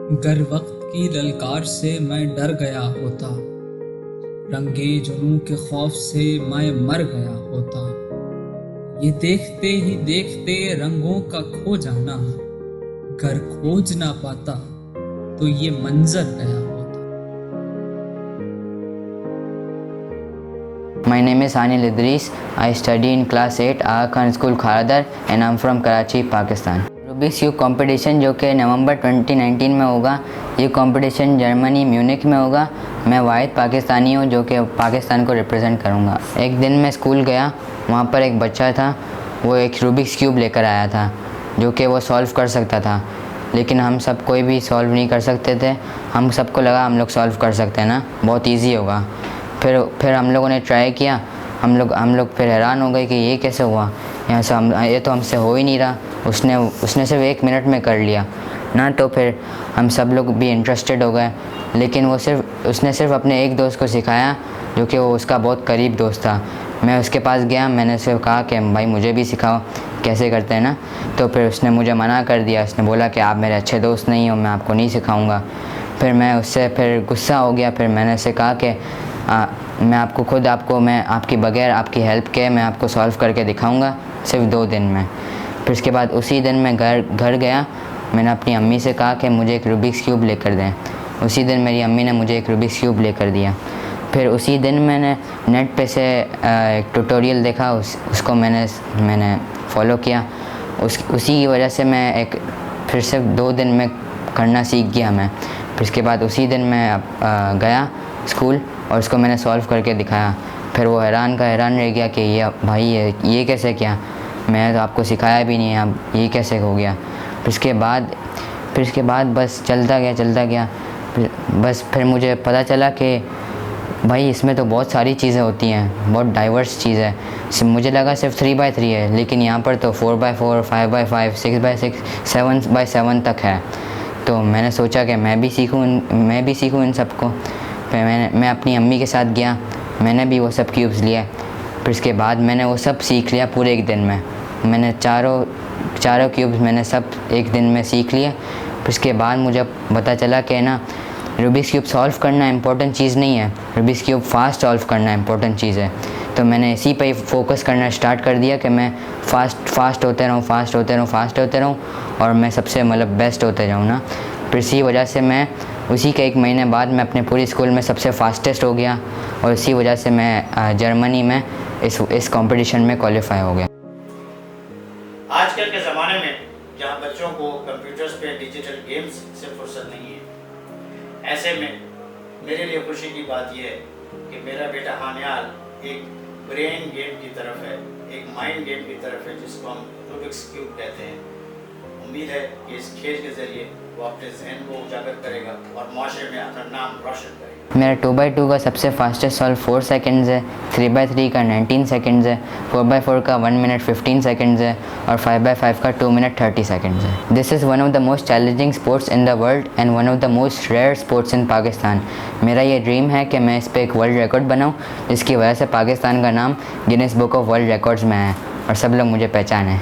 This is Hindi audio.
गर वक्त की ललकार से मैं डर गया होता, रंगे जुनूं के खौफ से मैं मर गया होता। ये देखते ही देखते रंगों का खो जाना, गर खोज ना पाता तो ये मंजर गया होता। My name is Anil Idris. I study in class 8 Aga Khan School Kharadar and I'm from Karachi, Pakistan. Rubik's cube competition जो कि नवंबर 2019 में होगा, ये कंपटीशन जर्मनी म्यूनिक में होगा। मैं वाहिद पाकिस्तानी हूँ जो कि पाकिस्तान को रिप्रेजेंट करूँगा। एक दिन मैं स्कूल गया, वहाँ पर एक बच्चा था, वो एक रूबिक्स क्यूब लेकर आया था जो कि वो सॉल्व कर सकता था, लेकिन हम सब कोई भी सॉल्व नहीं कर सकते थे। हम सबको लगा हम लोग सॉल्व कर सकते हैं ना, बहुत ईजी होगा। फिर हम लोगों ने ट्राई किया। हम लोग फिर हैरान हो गए कि ये कैसे हुआ, यहाँ से ये तो हमसे हो ही नहीं रहा। उसने सिर्फ 1 मिनट में कर लिया ना। तो फिर हम सब लोग भी इंटरेस्टेड हो गए, लेकिन उसने सिर्फ अपने एक दोस्त को सिखाया जो कि वो उसका बहुत करीब दोस्त था। मैं उसके पास गया, मैंने सिर्फ कहा कि भाई मुझे भी सिखाओ कैसे करते हैं ना। तो फिर उसने मुझे मना कर दिया। उसने बोला कि आप मेरे अच्छे दोस्त नहीं हो, मैं आपको नहीं सिखाऊंगा। फिर मैं उससे फिर गुस्सा हो गया। फिर मैंने उससे कहा कि मैं आपकी बगैर आपकी हेल्प के मैं आपको सॉल्व करके दिखाऊंगा सिर्फ 2 दिन में। फिर उसके बाद उसी दिन मैं घर गया। मैंने अपनी अम्मी से कहा कि मुझे एक रूबिक्स क्यूब लेकर दें। उसी दिन मेरी अम्मी ने मुझे एक रूबिक्स क्यूब लेकर दिया। फिर उसी दिन मैंने नेट पे से एक ट्यूटोरियल देखा, उसको मैंने फॉलो किया। उसी की वजह से मैं फिर सिर्फ 2 दिन में करना सीख गया मैं। फिर उसके बाद उसी दिन मैं गया स्कूल और उसको मैंने सॉल्व करके दिखाया। फिर वो हैरान रह गया कि ये कैसे किया, मैं तो आपको सिखाया भी नहीं है, अब ये कैसे हो गया। फिर उसके बाद बस चलता गया। फिर मुझे पता चला कि भाई इसमें तो बहुत सारी चीज़ें होती हैं, बहुत डाइवर्स चीज़ है। मुझे लगा सिर्फ 3x3 है, लेकिन यहाँ पर तो 4x4, 5x5, 6x6, 7x7 तक है। तो मैंने सोचा कि मैं भी सीखूँ इन सबको। फिर मैं अपनी अम्मी के साथ गया, मैंने भी वो सब क्यूब्स लिए। फिर उसके बाद मैंने वो सब सीख लिया पूरे 1 दिन में। मैंने चारों क्यूब्स मैंने सब 1 दिन में सीख लिए। फिर उसके बाद मुझे पता चला कि ना, रूबिक्स क्यूब सॉल्व करना इम्पोर्टेंट चीज़ नहीं है, रूबिक्स क्यूब फास्ट सॉल्व करना इम्पोर्टेंट चीज़ है। तो मैंने इसी पे फोकस करना स्टार्ट कर दिया कि मैं फास्ट होते रहूँ और मैं सबसे बेस्ट होते जाऊँ ना। फिर इसी वजह से मैं उसी के 1 महीने बाद मैं अपने पूरे स्कूल में सबसे फास्टेस्ट हो गया और इसी वजह से मैं जर्मनी में इस कंपटीशन में क्वालिफाई हो गया। आजकल के ज़माने में जहाँ बच्चों को कंप्यूटर्स पे डिजिटल गेम्स से फुर्सत नहीं है, ऐसे में मेरे लिए खुशी की बात यह है कि मेरा बेटा हानियाल एक ब्रेन गेम की तरफ है, एक माइंड गेम की तरफ है, जिसको हम रूबिक्स क्यूब कहते हैं। उम्मीद है कि इस खेल के ज़रिए वो अपने जहन को उजागर करेगा और माशरे में अपना नाम रोशन करेगा। मेरा 2x2 का सबसे फास्टेस्ट सॉल्व 4 सेकंड्स है, 3x3 का 19 सेकंड्स है, 4x4 का 1 मिनट 15 सेकंड्स है और 5x5 का 2 मिनट 30 सेकंड्स है। This is one of the most challenging sports in the world and one of the most rare sports in Pakistan. मेरा ये ड्रीम है कि मैं इस पर एक वर्ल्ड रिकॉर्ड बनाऊँ, जिसकी वजह से पाकिस्तान का नाम Guinness book of world records में है और सब लोग मुझे पहचानें।